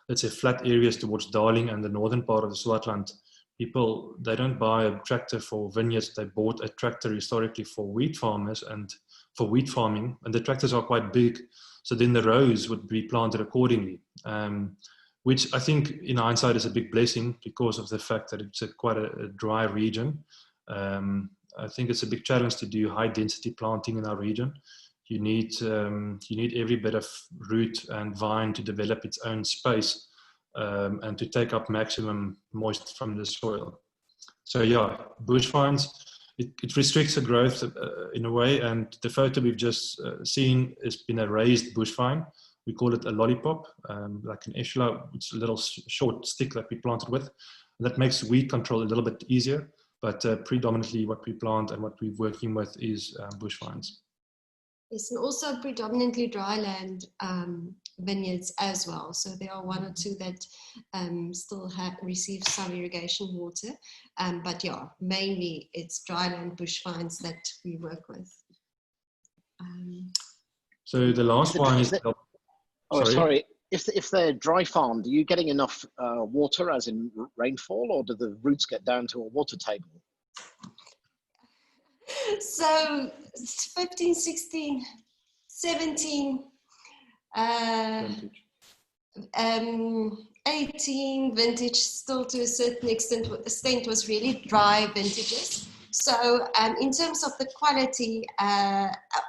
let's say, flat areas towards Darling and the northern part of the Swartland, people, they don't buy a tractor for vineyards. They bought a tractor historically for wheat farmers and for wheat farming. And the tractors are quite big. So then the rows would be planted accordingly, which I think in hindsight is a big blessing because of the fact that it's quite a dry region. I think it's a big challenge to do high density planting in our region. You need every bit of root and vine to develop its own space and to take up maximum moisture from the soil. So yeah, bush vines, it restricts the growth in a way, and the photo we've just seen has been a raised bush vine. We call it a lollipop, like an eshla. It's a little short stick that we planted with. And that makes weed control a little bit easier, but predominantly what we plant and what we're working with is bush vines. Yes, and also predominantly dryland vineyards as well. So there are one or two that still receive some irrigation water. But yeah, mainly it's dryland bush vines that we work with. So the last one is... Sorry. If they're dry farmed, are you getting enough water, as in rainfall, or do the roots get down to a water table? So 15, 16, 17, 18 vintage, still to a certain extent was really dry vintages. So in terms of the quality,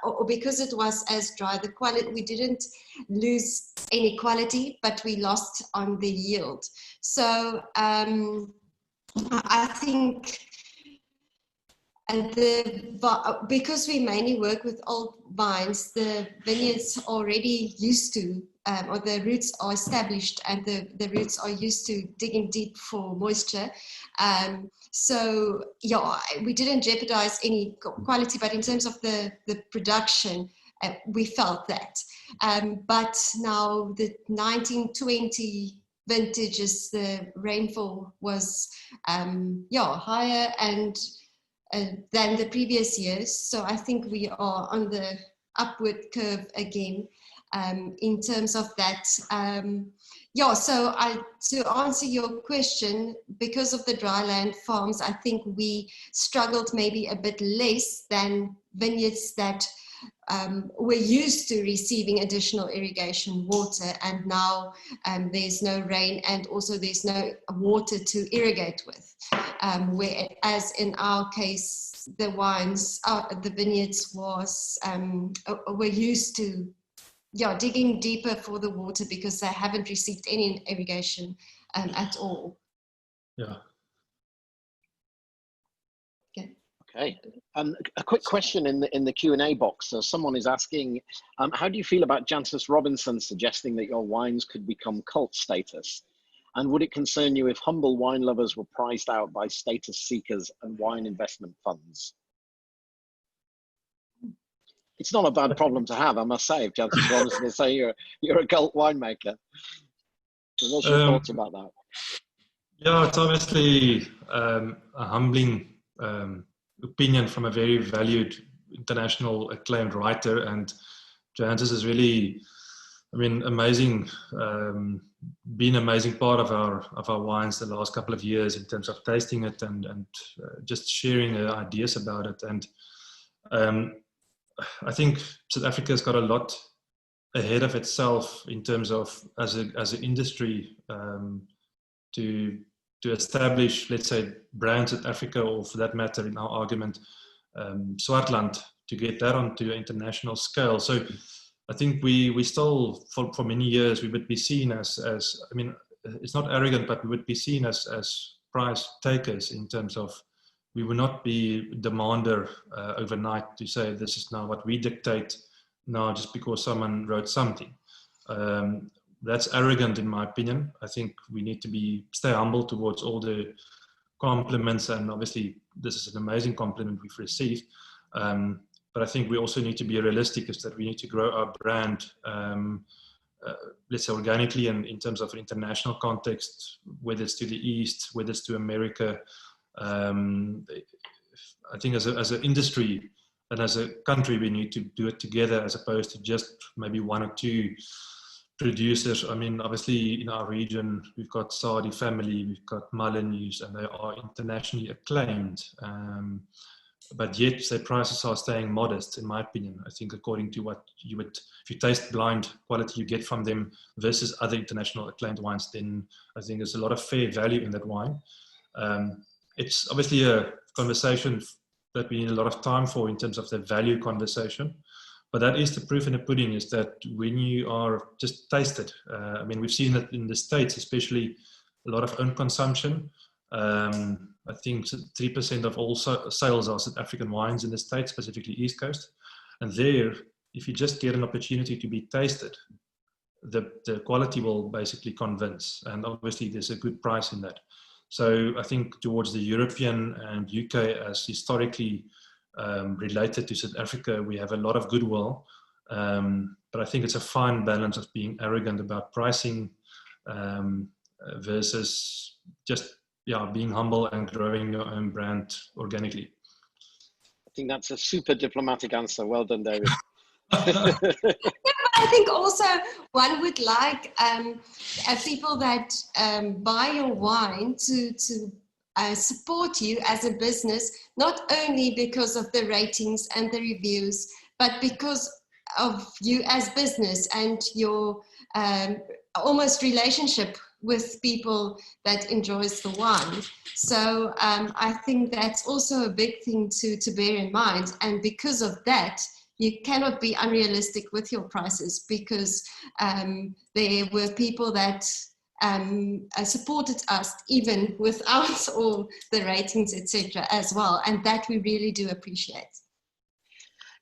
or because it was as dry, the quality, we didn't lose any quality, but we lost on the yield. So I think because we mainly work with old vines, the vineyards already used to, or the roots are established, and the roots are used to digging deep for moisture. So yeah, we didn't jeopardize any quality, but in terms of the production, we felt that. But now the 1920 vintages, the rainfall was higher and than the previous years. So I think we are on the upward curve again in terms of that. So to answer your question, because of the dryland farms, I think we struggled maybe a bit less than vineyards that were used to receiving additional irrigation water, and now there's no rain and also there's no water to irrigate with. Whereas in our case, the vineyards were used to digging deeper for the water because they haven't received any irrigation at all. Yeah. Okay. A quick question in the Q&A box. So someone is asking, how do you feel about Jancis Robinson suggesting that your wines could become cult status? And would it concern you if humble wine lovers were prized out by status seekers and wine investment funds? It's not a bad problem to have, I must say, if Jancis Robinson is saying you're a cult winemaker. So what's your thoughts about that? Yeah, it's obviously a humbling opinion from a very valued, international acclaimed writer, and Jancis is really, amazing, been an amazing part of our wines the last couple of years in terms of tasting it and just sharing ideas about it. And I think South Africa's got a lot ahead of itself in terms of as an industry to establish, let's say, brands in Africa, or for that matter, in our argument, Swartland, to get that onto an international scale. So I think we still, for many years, we would be seen as it's not arrogant, but we would be seen as price takers in terms of, we will not be demander overnight to say this is now what we dictate now just because someone wrote something. That's arrogant in my opinion. I think we need to stay humble towards all the compliments, and obviously this is an amazing compliment we've received. But I think we also need to be realistic, is that we need to grow our brand, let's say organically, and in terms of international context, whether it's to the East, whether it's to America. I think as an industry and as a country, we need to do it together as opposed to just maybe one or two producers. I mean, obviously in our region, we've got Saudi family, we've got Molyneux, and they are internationally acclaimed. But yet their prices are staying modest, in my opinion. I think according to what you would, if you taste blind quality you get from them versus other international acclaimed wines, then I think there's a lot of fair value in that wine. It's obviously a conversation that we need a lot of time for in terms of the value conversation. But that is the proof in the pudding, is that when you are just tasted, I mean, we've seen it in the States, especially a lot of own consumption. I think 3% of all sales are South African wines in the States, specifically East Coast. And there, if you just get an opportunity to be tasted, the quality will basically convince. And obviously there's a good price in that. So I think towards the European and UK as historically related to South Africa, we have a lot of goodwill. But I think it's a fine balance of being arrogant about pricing versus just being humble and growing your own brand organically. I think that's a super diplomatic answer. Well done, David. I think also one would like people that buy your wine to support you as a business, not only because of the ratings and the reviews, but because of you as business and your almost relationship with people that enjoys the wine. So I think that's also a big thing to bear in mind. And because of that, you cannot be unrealistic with your prices, because there were people that supported us even without all the ratings, etc. as well. And that we really do appreciate.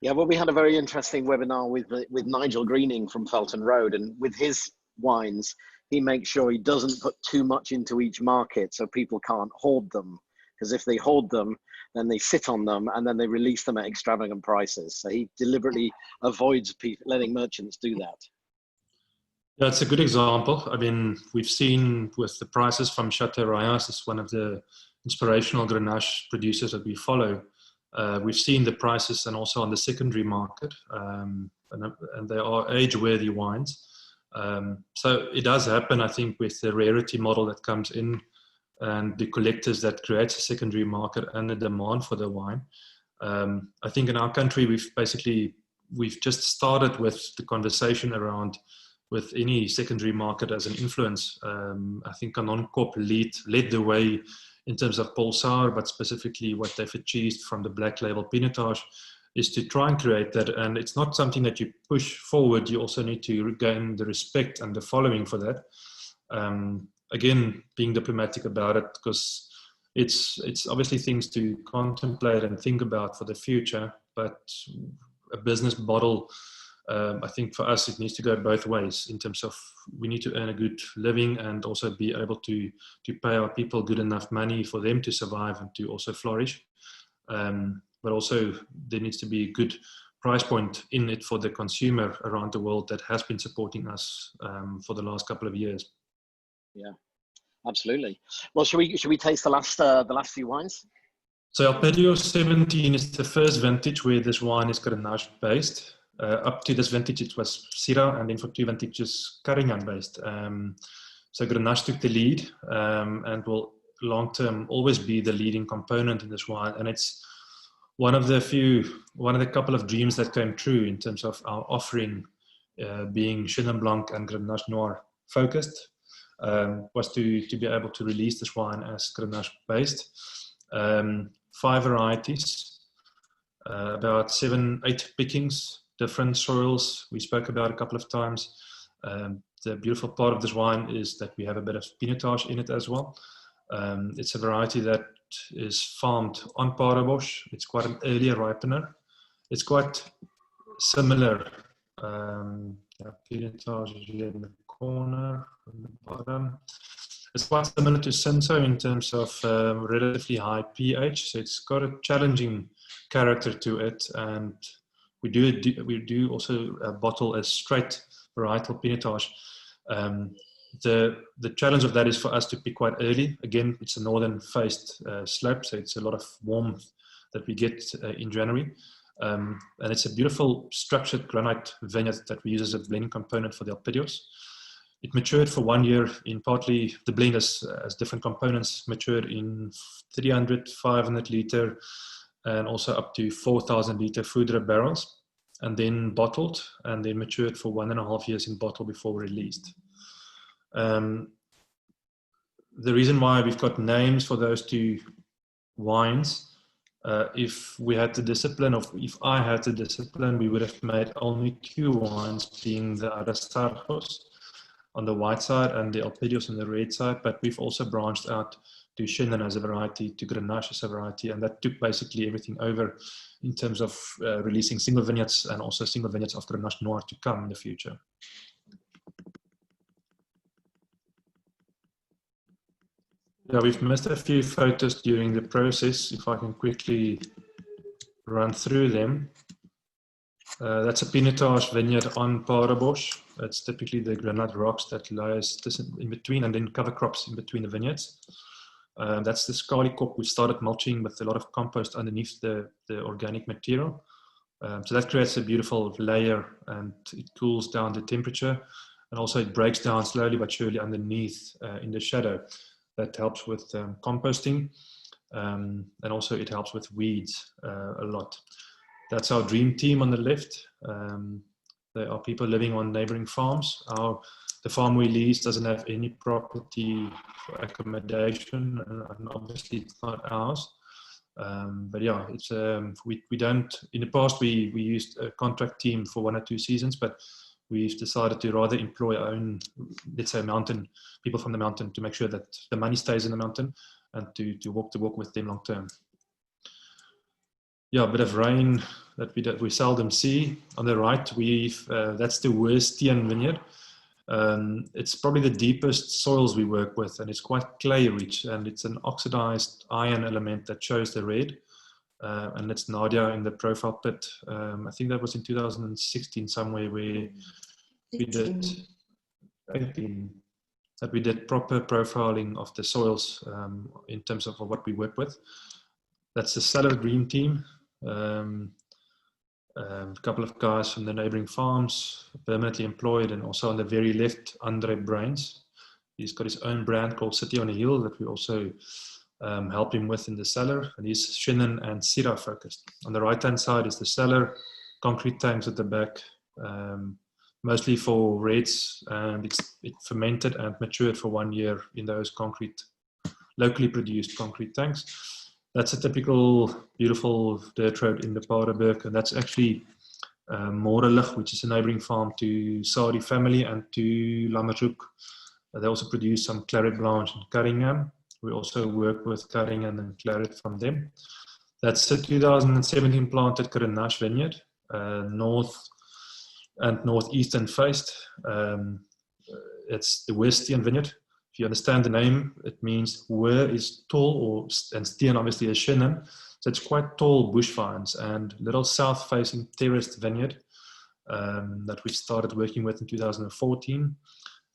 Yeah, well, we had a very interesting webinar with Nigel Greening from Felton Road, and with his wines, he makes sure he doesn't put too much into each market so people can't hoard them. Because if they hoard them, then they sit on them and then they release them at extravagant prices. So he deliberately avoids letting merchants do that. Yeah, it's a good example. I mean, we've seen with the prices from Chateau Rayas, is one of the inspirational Grenache producers that we follow. We've seen the prices and also on the secondary market, and they are age-worthy wines. So it does happen, I think, with the rarity model that comes in and the collectors that creates a secondary market and the demand for the wine. I think in our country, we've just started with the conversation around with any secondary market as an influence. I think Canon Corp led the way in terms of Paul Sauer, but specifically what they've achieved from the Black Label Pinotage is to try and create that. And it's not something that you push forward. You also need to gain the respect and the following for that. Again, being diplomatic about it, because it's obviously things to contemplate and think about for the future, but a business model, I think for us, it needs to go both ways in terms of we need to earn a good living and also be able to pay our people good enough money for them to survive and to also flourish. But also there needs to be a good price point in it for the consumer around the world that has been supporting us for the last couple of years. Yeah, absolutely. Well, should we taste the last few wines? So Alperio 17 is the first vintage where this wine is Grenache based. Up to this vintage, it was Syrah, and then for 2 vintages, Carignan based. So Grenache took the lead and will long-term always be the leading component in this wine. And it's one of the couple of dreams that came true in terms of our offering being Chenin Blanc and Grenache Noir focused, was to be able to release this wine as Grenache based. 5 varieties, about 7-8 pickings, different soils we spoke about a couple of times. The beautiful part of this wine is that we have a bit of pinotage in it as well. It's a variety that is farmed on Paardenbosch. It's quite an earlier ripener. It's quite similar. Pinotage is here in the corner on the bottom. It's quite similar to Cinsault in terms of relatively high pH. So it's got a challenging character to it, and we do also bottle a straight varietal pinotage. The challenge of that is for us to pick quite early. Again, it's a northern faced slope, so it's a lot of warmth that we get in January. And it's a beautiful structured granite vineyard that we use as a blending component for the Alpidios. It matured for 1 year in partly, the blend as different components matured in 300, 500 liter, and also up to 4,000 liter food barrels, and then bottled, and then matured for 1.5 years in bottle before released. The reason why we've got names for those two wines, if we had the discipline of, if I had the discipline, we would have made only 2 wines, being the Aristarchus on the white side and the Alpidios on the red side, but we've also branched out to Chenin as a variety, to Grenache as a variety, and that took basically everything over in terms of releasing single vineyards and also single vineyards of Grenache Noir to come in the future. Yeah, we've missed a few photos during the process. If I can quickly run through them. That's a pinotage vineyard on Paardenbos. It's typically the granite rocks that lies in between, and then cover crops in between the vineyards. That's the Skalikop. We started mulching with a lot of compost underneath the organic material. So that creates a beautiful layer, and it cools down the temperature, and also it breaks down slowly but surely underneath in the shadow. That helps with composting, and also it helps with weeds a lot. That's our dream team on the left. There are people living on neighboring farms. The farm we lease doesn't have any property for accommodation, and obviously it's not ours. But yeah, it's we don't. In the past, we used a contract team for 1 or 2 seasons, but we've decided to rather employ our own, let's say, mountain people from the mountain, to make sure that the money stays in the mountain, and to walk with them long term. Yeah, a bit of rain that we seldom see. On the right, that's the Swartland vineyard. It's probably the deepest soils we work with, and it's quite clay rich, and it's an oxidized iron element that shows the red. And it's Nadia in the profile pit. I think that was in 2016 somewhere, where we did 18, that we did proper profiling of the soils in terms of what we work with. That's the cellar green team. A couple of guys from the neighboring farms, permanently employed, and also on the very left, Andre Brains. He's got his own brand called City on a Hill that we also help him with in the cellar, and he's Chenin and Syrah focused. On the right hand side is the cellar, concrete tanks at the back, mostly for reds, and it fermented and matured for 1 year in those locally produced concrete tanks. That's a typical beautiful dirt road in the Paardenberg, and that's actually Morelig, which is a neighboring farm to Saudi family and to Lammerhoek. They also produce some Claret Blanche and Carignan. We also work with Carignan and Claret from them. That's a 2017 planted Grenache vineyard, north and northeastern faced. It's the Swartland vineyard. If you understand the name, it means Wur is tall, and Steen obviously is Chenin. So it's quite tall bush vines, and little south-facing terraced vineyard that we started working with in 2014.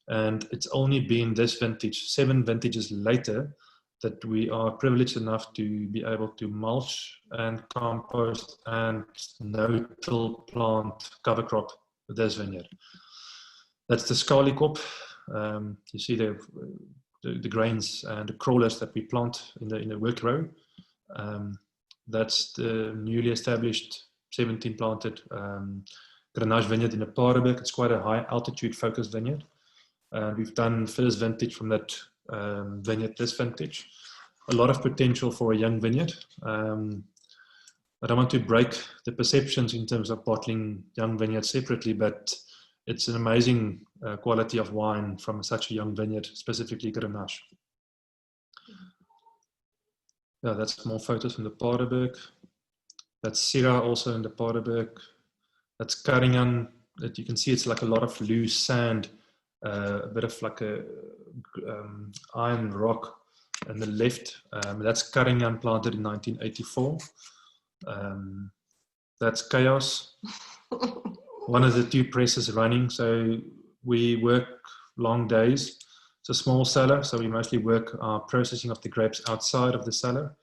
And it's only been this vintage, 7 vintages later, that we are privileged enough to be able to mulch and compost and no-till plant cover crop with this vineyard. That's the Skalikop. You see the grains and the crawlers that we plant in the work row. That's the newly established 17 planted Grenache vineyard in the Paardenberg. It's quite a high altitude focused vineyard. We've done first vintage from that vineyard this vintage. A lot of potential for a young vineyard. I don't want to break the perceptions in terms of bottling young vineyards separately, but it's an amazing quality of wine from such a young vineyard, specifically Grenache. Yeah, that's more photos from the Paardenberg. That's Syrah also in the Paardenberg. That's Carignan. That you can see it's like a lot of loose sand, a bit of like a iron rock on the left. That's Carignan planted in 1984. That's chaos. One of the 2 presses running, so we work long days. It's a small cellar, so we mostly work our processing of the grapes outside of the cellar.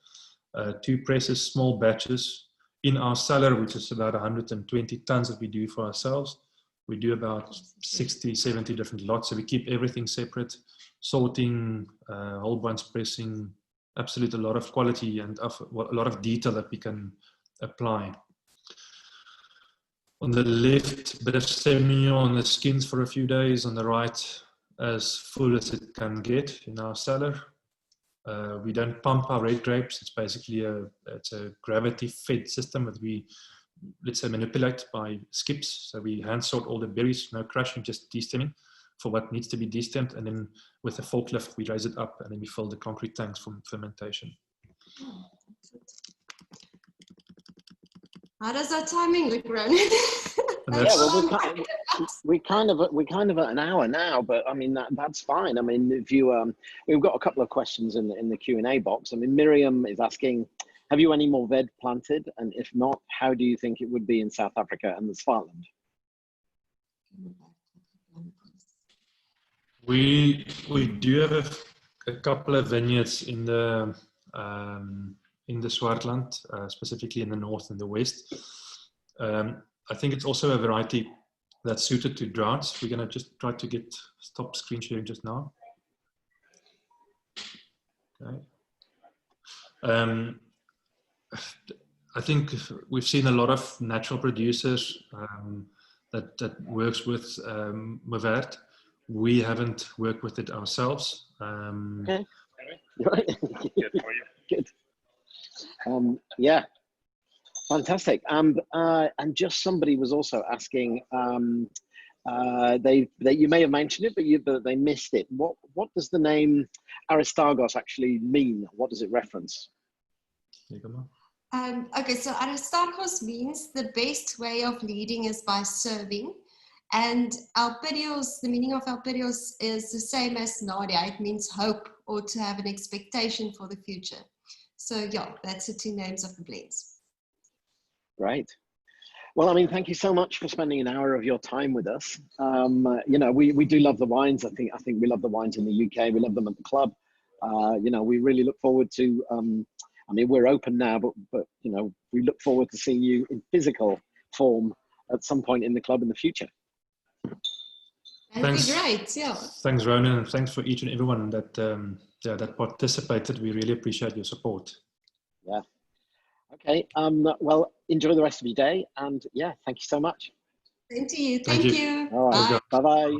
2 presses, small batches. In our cellar, which is about 120 tons that we do for ourselves, we do about 60, 70 different lots. So we keep everything separate, sorting, whole bunch pressing, absolute a lot of quality and a lot of detail that we can apply. On the left, bit of semio on the skins for a few days. On the right, as full as it can get in our cellar. We don't pump our red grapes. It's basically it's a gravity-fed system that we, let's say, manipulate by skips. So we hand sort all the berries, no crushing, just destemming for what needs to be destemmed. And then with a forklift, we raise it up and then we fill the concrete tanks for fermentation. How does that timing look, Ronan? Yeah, well, we're kind of at an hour now, but I mean that's fine. I mean, if you we've got a couple of questions in the Q&A box. I mean, Miriam is asking, have you any more veg planted, and if not, how do you think it would be in South Africa and the Swartland? We do have a couple of vineyards in the Swartland, specifically in the north and the west. I think it's also a variety that's suited to droughts. We're going to just try to stop screen sharing just now. Okay. I think we've seen a lot of natural producers that works with Mourvèdre. We haven't worked with it ourselves. Okay. Good. Yeah. Fantastic. And just somebody was also asking, you may have mentioned it, but they missed it. What does the name Aristarchos actually mean? What does it reference? Okay, so Aristarchos means the best way of leading is by serving. And Alperios, the meaning of Alperios is the same as Nadia. It means hope or to have an expectation for the future. So yeah, that's the 2 names of the blends. Great. Well, I mean, thank you so much for spending an hour of your time with us. You know, we do love the wines. I think we love the wines in the UK. We love them at the club. You know, we really look forward to, I mean, we're open now, but you know, we look forward to seeing you in physical form at some point in the club in the future. That'd be great, yeah. Thanks, Ronan, and thanks for each and everyone that that participated. We really appreciate your support. Yeah. Okay. Well, enjoy the rest of your day, and yeah, thank you so much. Same to you. Thank you. All right. Bye bye.